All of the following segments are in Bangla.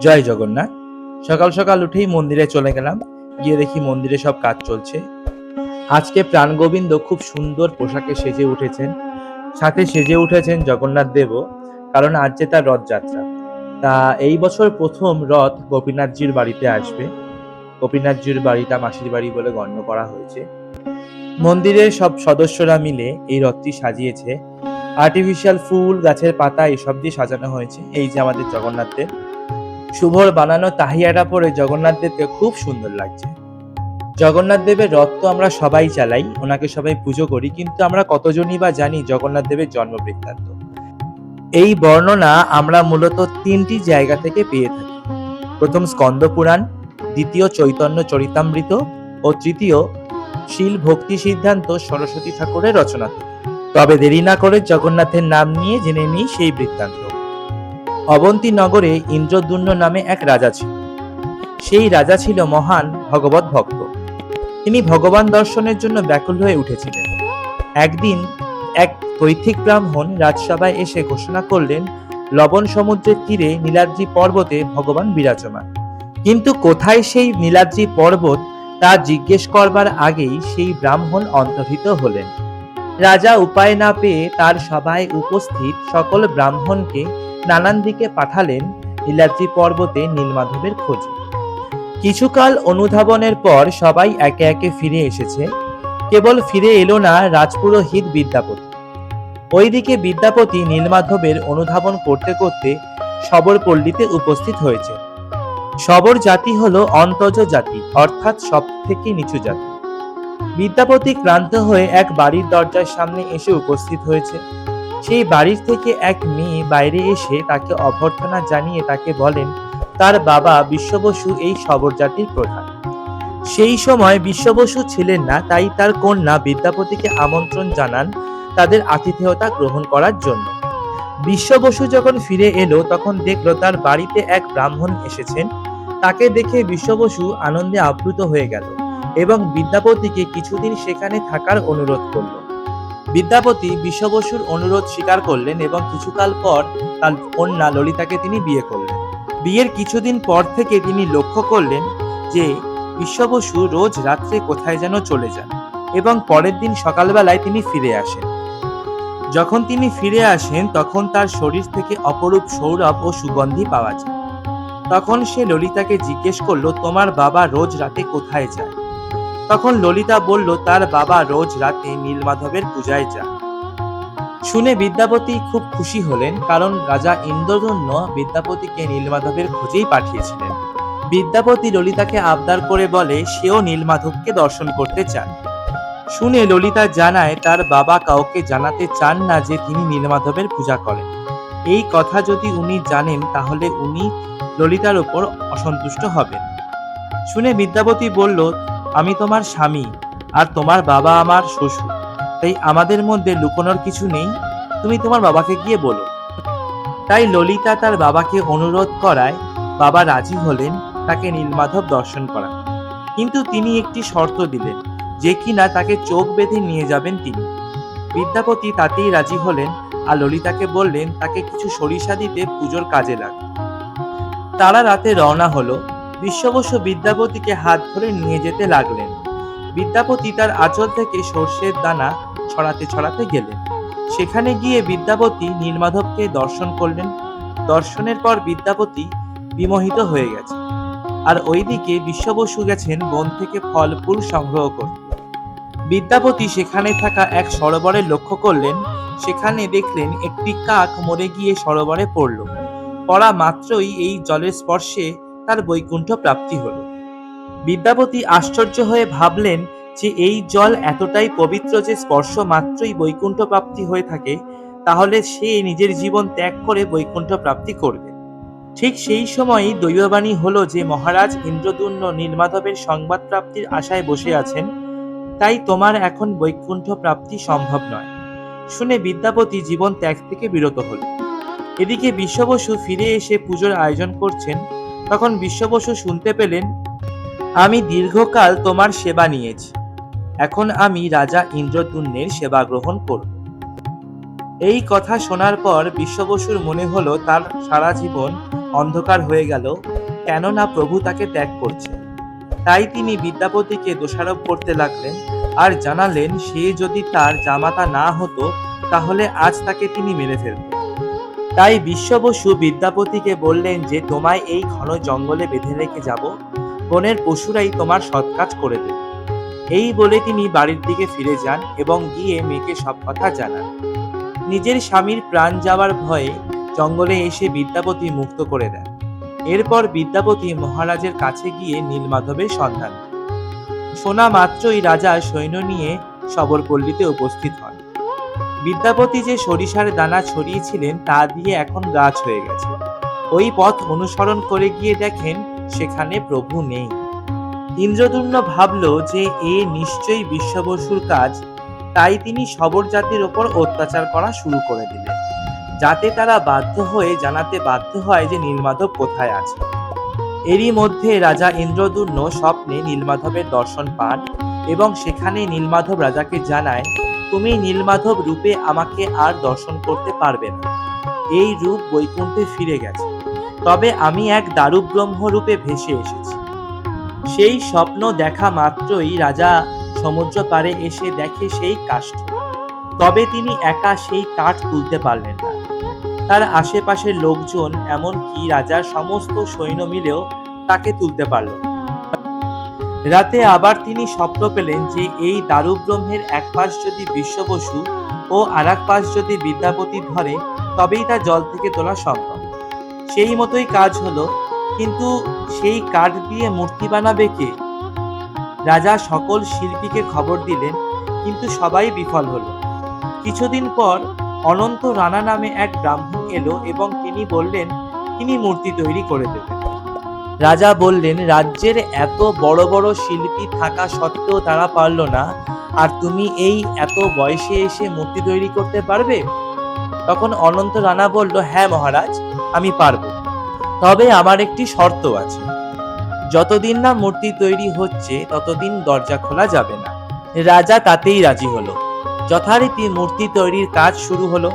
জয় জগন্নাথ। সকাল সকাল উঠেই মন্দিরে চলে গেলাম। গিয়ে দেখি মন্দিরে সব কাজ চলছে। আজকে প্রাণগোবিন্দ খুব সুন্দর পোশাকে সেজে উঠেছেন। সাথে সেজে উঠেছেন জগন্নাথ দেবও, কারণ আজ যে তার রথযাত্রা। তা এই বছর প্রথম রথ গোপীনাথজির বাড়িতে আসবে। গোপীনাথজির বাড়িটা মাসির বাড়ি বলে গণ্য করা হয়েছে। মন্দিরের সব সদস্যরা মিলে এই রথটি সাজিয়েছে। আর্টিফিশিয়াল ফুল, গাছের পাতা এসব দিয়ে সাজানো হয়েছে। এই যে আমাদের জগন্নাথ দেব, শুভর বানানো তাহিয়াটা পরে জগন্নাথ দেবকে খুব সুন্দর লাগছে। জগন্নাথ দেবের রথ তো আমরা সবাই চালাই, ওনাকে সবাই পুজো করি, কিন্তু আমরা কতজনই বা জানি জগন্নাথ দেবের জন্ম বৃত্তান্ত। এই বর্ণনা আমরা মূলত তিনটি জায়গা থেকে পেয়ে থাকি। প্রথম স্কন্দ পুরাণ, দ্বিতীয় চৈতন্য চরিতামৃত ও তৃতীয় শীল ভক্তি সিদ্ধান্ত সরস্বতী ঠাকুরের রচনা থেকে। তবে দেরি না করে জগন্নাথের নাম নিয়ে জেনে নিই সেই বৃত্তান্ত। অবন্তী নগরে ইন্দ্রদ্যুম্ন নামে এক রাজা ছিল। সেই রাজা ছিল মহান ভগবত ভক্ত। তিনি ভগবান দর্শনের জন্য ব্যাকুল হয়ে উঠেছিলেন। একদিন এক কৈথিক ব্রাহ্মণ রাজসভায় এসে ঘোষণা করলেন, লবণ সমুদ্রের তীরে নীলাদ্রি পর্বতে ভগবান বিরাজমান। কিন্তু কোথায় সেই নীলাদ্রি পর্বত তা জিজ্ঞেস করবার আগেই সেই ব্রাহ্মণ অন্তর্হিত হলেন। রাজা উপায় না পেয়ে তার সভায় উপস্থিত সকল ব্রাহ্মণকে নানান দিকে পাঠালেন নীলাদ্রি পর্বতে নীলমাধবের খোঁজে। কিছুকাল অনুধাবনের পর সবাই একে একে ফিরে এসেছে। কেবল ফিরে এলো না রাজপুরোহিত বিদ্যাপতি। ওইদিকে বিদ্যাপতি নীলমাধবের অনুধাবন করতে করতে শবরপল্লীতে উপস্থিত হয়েছে। শবর জাতি হলো অন্তজ জাতি, অর্থাৎ সব থেকে নিচু জাতি। বিদ্যাপতি ক্লান্ত হয়ে এক বাড়ির দরজার সামনে এসে উপস্থিত হয়েছে। সেই বাড়ির থেকে এক মেয়ে বাইরে এসে তাকে অভ্যর্থনা জানিয়ে তাকে বলেন তার বাবা বিশ্ব বসু এই শবর জাতির প্রধান। সেই সময় বিশ্ব বসু ছিলেন না, তাই তার কন্যা বিদ্যাপতিকে আমন্ত্রণ জানান তাদের আতিথেয়তা গ্রহণ করার জন্য। বিশ্ব বসু যখন ফিরে এলো তখন দেখলো তার বাড়িতে এক ব্রাহ্মণ এসেছেন। তাকে দেখে বিশ্ব বসু আনন্দে আপ্লুত হয়ে গেল এবং বিদ্যাপতিকে কিছুদিন সেখানে থাকার অনুরোধ করল। বিদ্যাপতি বিশ্ব বসুর অনুরোধ স্বীকার করলেন এবং কিছুকাল পর তার কন্যা ললিতাকে তিনি বিয়ে করলেন। বিয়ের কিছুদিন পর থেকে তিনি লক্ষ্য করলেন যে বিশ্ব বসু রোজ রাত্রে কোথায় যেন চলে যান এবং পরের দিন সকালবেলায় তিনি ফিরে আসেন। যখন তিনি ফিরে আসেন তখন তার শরীর থেকে অপরূপ সৌরভ ও সুগন্ধি পাওয়া যায়। তখন সে ললিতাকে জিজ্ঞেস করলো, তোমার বাবা রোজ রাতে কোথায় যায়? তখন ললিতা বলল, তার বাবা রোজ রাতে নীলমাধবের পূজায় যান। শুনে বিদ্যাপতি খুব খুশি হলেন, কারণ রাজা ইন্দ্রদ্যুম্ন বিদ্যাপতিকে নীলমাধবের খোঁজেই পাঠিয়েছিলেন। বিদ্যাপতি ললিতাকে আবদার করে বলে সেও নীলমাধবকে দর্শন করতে চান। শুনে ললিতা জানায় তার বাবা কাউকে জানাতে চান না যে তিনি নীলমাধবের পূজা করেন। এই কথা যদি উনি জানেন তাহলে উনি ললিতার উপর অসন্তুষ্ট হবেন। শুনে বিদ্যাপতি বলল, আমি তোমার স্বামী আর তোমার বাবা আমার শ্বশুর, তাই আমাদের মধ্যে লুকোনোর কিছু নেই, তুমি তোমার বাবাকে গিয়ে বলো। তাই ললিতা তার বাবাকে অনুরোধ করায় বাবা রাজি হলেন তাকে নীলমাধব দর্শন করান। কিন্তু তিনি একটি শর্ত দিলেন, যে কিনা তাকে চোখ বেঁধে নিয়ে যাবেন তিনি। বিদ্যাপতি তাতেই রাজি হলেন আর ললিতাকে বললেন তাকে কিছু সরিষা দিতে পুজোর কাজে লাগে। তারা রাতে রওনা হলো। বিশ্ব বসু বিদ্যাপতিকে হাত ধরে নিয়ে যেতে লাগলেন। বিদ্যাপতি তার আঁচল থেকে সর্ষের দানা ছড়াতে ছড়াতে গেলেন। সেখানে গিয়ে বিদ্যাপতি নীলমাধবকে দর্শন করলেন। দর্শনের পর বিদ্যাপতি বিমোহিত হয়ে গেছে। আর ওইদিকে বিশ্ব বসু গেছেন বন থেকে ফল ফুল সংগ্রহ করতে। বিদ্যাপতি সেখানে থাকা এক সরোবরে লক্ষ্য করলেন। সেখানে দেখলেন একটি কাক মরে গিয়ে সরোবরে পড়ল। পড়া মাত্রই এই জলের স্পর্শে তার বৈকুণ্ঠ প্রাপ্তি হল। বিদ্যাপতি আশ্চর্য হয়ে ভাবলেন যে এই জল এতটাই পবিত্র যে স্পর্শ মাত্রই বৈকুণ্ঠ প্রাপ্তি হয়ে থাকে, তাহলে সে নিজের জীবন ত্যাগ করে বৈকুণ্ঠ প্রাপ্তি করবে। ঠিক সেই সময়ই দৈববাণী হলো যে মহারাজ ইন্দ্রদ্যুম্ন নীলমাধবের সংবাদ প্রাপ্তির আশায় বসে আছেন, তাই তোমার এখন বৈকুণ্ঠ প্রাপ্তি সম্ভব নয়। শুনে বিদ্যাপতি জীবন ত্যাগ থেকে বিরত হল। এদিকে বিশ্ব বসু ফিরে এসে পুজোর আয়োজন করছেন। তখন বিশ্ব বসু শুনতে পেলেন, আমি দীর্ঘকাল তোমার সেবা নিয়েছি, এখন আমি রাজা ইন্দ্রদ্যুম্নের সেবা গ্রহণ করব। এই কথা শোনার পর বিশ্ব বসুর মনে হলো তার সারা জীবন অন্ধকার হয়ে গেল, কেননা প্রভু তাকে ত্যাগ করছে। তাই তিনি বিদ্যাপতিকে দোষারোপ করতে লাগলেন আর জানালেন সে যদি তার জামাতা না হতো তাহলে আজ তাকে তিনি মেরে ফেলতেন। তাই বিশ্ব বসু বিদ্যাপতিকে বললেন যে তোমায় এই ঘন জঙ্গলে বেঁধে রেখে যাব, বনের পশুরাই তোমার সৎ কাজ করে দেবে। এই বলে তিনি বাড়ির দিকে ফিরে যান এবং গিয়ে মেয়েকে সব কথা জানান। নিজের স্বামীর প্রাণ যাওয়ার ভয়ে জঙ্গলে এসে বিদ্যাপতি মুক্ত করে দেন। এরপর বিদ্যাপতি মহারাজের কাছে গিয়ে নীলমাধবের সন্ধান দেন। শোনা মাত্রই রাজা সৈন্য নিয়ে শবরপল্লীতে উপস্থিত হন। বিদ্যাপতি যে সরিষার দানা ছড়িয়েছিলেন তা দিয়ে এখন গাছ হয়ে গেছে। ওই পথ অনুসরণ করে গিয়ে দেখেন সেখানে প্রভু নেই। ইন্দ্রদুম্ন ভাবল যে এ নিশ্চয়ই বিশ্ব বসুর কাজ, তাই তিনি শবর জাতির ওপর অত্যাচার করা শুরু করে দিলেন, যাতে তারা বাধ্য হয়ে জানাতে বাধ্য হয় যে নীলমাধব কোথায় আছে। এরই মধ্যে রাজা ইন্দ্রদুম্ন স্বপ্নে নীলমাধবের দর্শন পান এবং সেখানে নীলমাধব রাজাকে জানায়, তুমি নীলমাধব রূপে আমাকে আর দর্শন করতে পারবে না। এই রূপ বৈকুণ্ঠে ফিরে গেছে, তবে আমি এক দারুব্রহ্ম রূপে ভেসে এসেছি। সেই স্বপ্ন দেখা মাত্রই রাজা সমুদ্র পাড়ে এসে দেখে সেই কাষ্ঠ, তবে তিনি একা সেই কাঠ তুলতে পারলেন না। তার আশেপাশের লোকজন এমনকি রাজার সমস্ত সৈন্য মিলেও তাকে তুলতে পারল না। রাতে আবার তিনি স্বপ্ন পেলেন যে এই দারুব্রহ্মের এক পাশ যদি বিশ্ব বসু ও আর এক পাশ যদি বিদ্যাপতি ধরে তবেই তা জল থেকে তোলা সম্ভব। সেই মতোই কাজ হলো, কিন্তু সেই কাঠ দিয়ে মূর্তি বানাবে কে? রাজা সকল শিল্পীকে খবর দিলেন, কিন্তু সবাই বিফল হলো। কিছুদিন পর অনন্ত রানা নামে এক ব্রাহ্মণ এলো এবং তিনি বললেন তিনি মূর্তি তৈরি করে দেবেন। রাজা বললেন, রাজ্যের এত বড় বড় শিল্পী থাকা সত্ত্বেও তারা পারল না, আর তুমি এই এত বয়সে এসে মূর্তি তৈরি করতে পারবে? তখন অনন্ত রানা বলল, হ্যাঁ মহারাজ, আমি পারবো, তবে আমার একটি শর্ত আছে। যতদিন না মূর্তি তৈরি হচ্ছে ততদিন দরজা খোলা যাবে না। রাজা তাতেই রাজি হলো। যথারীতি মূর্তি তৈরির কাজ শুরু হলো।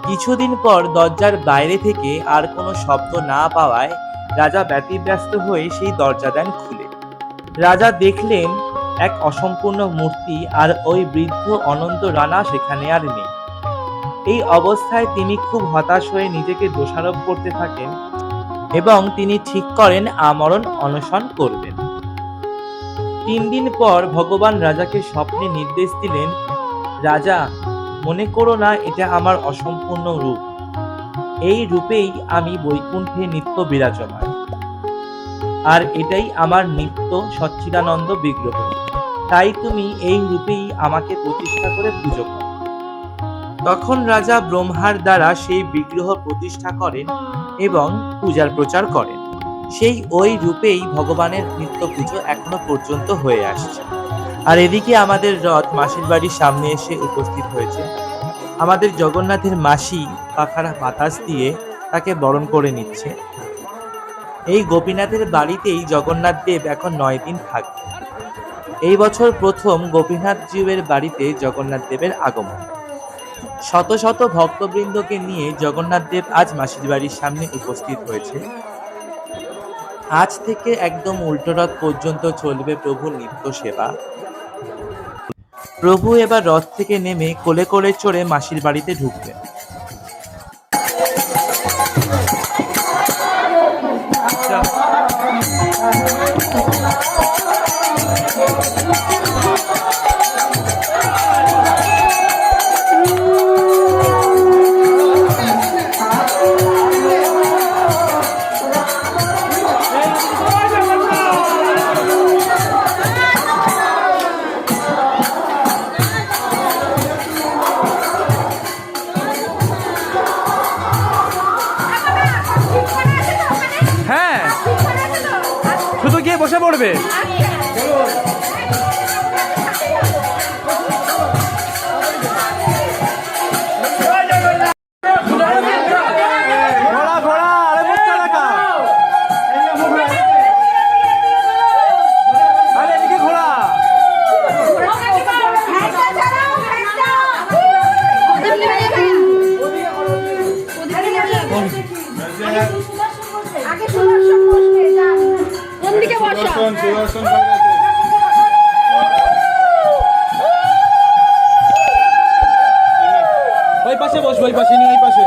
কিছুদিন পর দরজার বাইরে থেকে আর কোনো শব্দ না পাওয়ায় রাজা ব্যতিব্যস্ত হয়ে সেই দরজা দেন খুলে। রাজা দেখলেন এক অসম্পূর্ণ মূর্তি, আর ওই বৃদ্ধ অনন্ত রানা সেখানে আর নেই। এই অবস্থায় তিনি খুব হতাশ হয়ে নিজেকে দোষারোপ করতে থাকেন এবং তিনি ঠিক করেন আমরণ অনশন করবেন। 3 দিন পর ভগবান রাজাকে স্বপ্নে নির্দেশ দিলেন, রাজা, মনে করো না এটা আমার অসম্পূর্ণ রূপ। এই রূপেই আমি বৈকুণ্ঠে নিত্য বিরাজমান, আর এটাই আমার নিত্য সচ্চিদানন্দ বিগ্রহ। তাই তুমি এই রূপেই আমাকে প্রতিষ্ঠা করে পুজো করো। তখন রাজা ব্রহ্মার দ্বারা সেই বিগ্রহ প্রতিষ্ঠা করেন এবং পূজার প্রচার করেন। সেই ওই রূপেই ভগবানের নিত্য পুজো এখনো পর্যন্ত হয়ে আসছে। আর এদিকে আমাদের রথ মাসির বাড়ির সামনে এসে উপস্থিত হয়েছে। আমাদের জগন্নাথের মাসি পাখারা বাতাস দিয়ে তাকে বরণ করে নিচ্ছে। এই গোপীনাথের বাড়িতেই জগন্নাথ দেব এখন 9 দিন থাকবে। এই বছর প্রথম গোপীনাথ জিউয়ের বাড়িতে জগন্নাথ দেবের আগমন। শত শত ভক্তবৃন্দকে নিয়ে জগন্নাথ দেব আজ মাসির বাড়ির সামনে উপস্থিত হয়েছে। আজ থেকে একদম উল্টো রথ পর্যন্ত চলবে প্রভুর নিত্য সেবা। প্রভু এবার রথ থেকে নেমে কোলে করে চড়ে মাসির বাড়িতে ঢুকবেন। হ্যাঁ, শুধু গিয়ে বসে পড়বে। ঘোড়া সুদর্শন সুদর্শন হয়ে গেছে। ওই পাশে বসবো, ওই পাশে নিয়ে, ওই পাশে,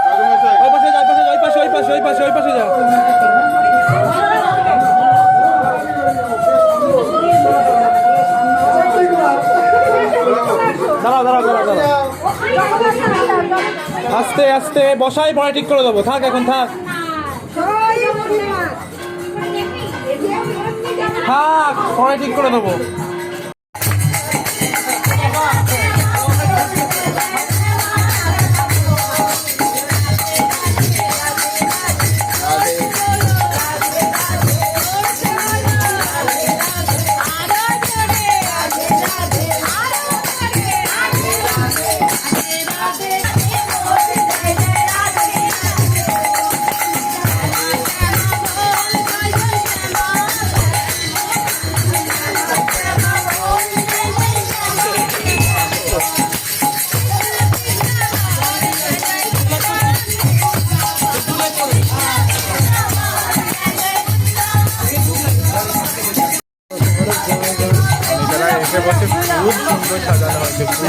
ঠাকুরমশাই, ওই পাশে যা, ওই পাশে, ওই পাশে, ওই পাশে, ওই পাশে, ওই পাশে যা। দাঁড়াও দাঁড়াও দাঁড়াও দাঁড়াও, আস্তে আস্তে বসাই, পরে ঠিক করে দেবো। থাক এখন, থাক থাক, পরে ঠিক করে দেবো। এসে বসে খুব সুন্দর সাজানো হয়েছে, খুব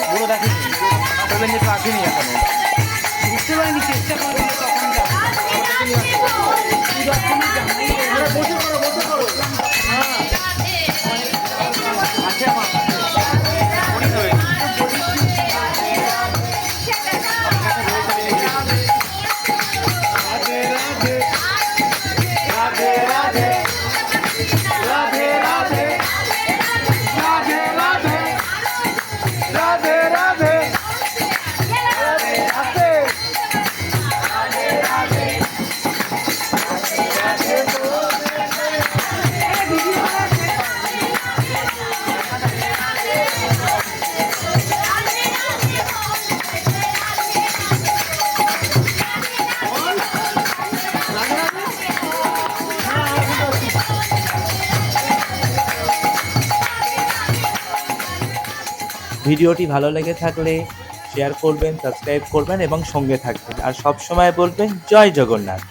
পুরো দেখেনি, আসেনি এখনো। বুঝতে পারিনি, চেষ্টা করবো তখন আছে আমার ভিডিওটি ভালো লেগে থাকলে শেয়ার করবেন, সাবস্ক্রাইব করবেন এবং সঙ্গে থাকবেন। আর সব সময় বলবেন জয় জগন্নাথ।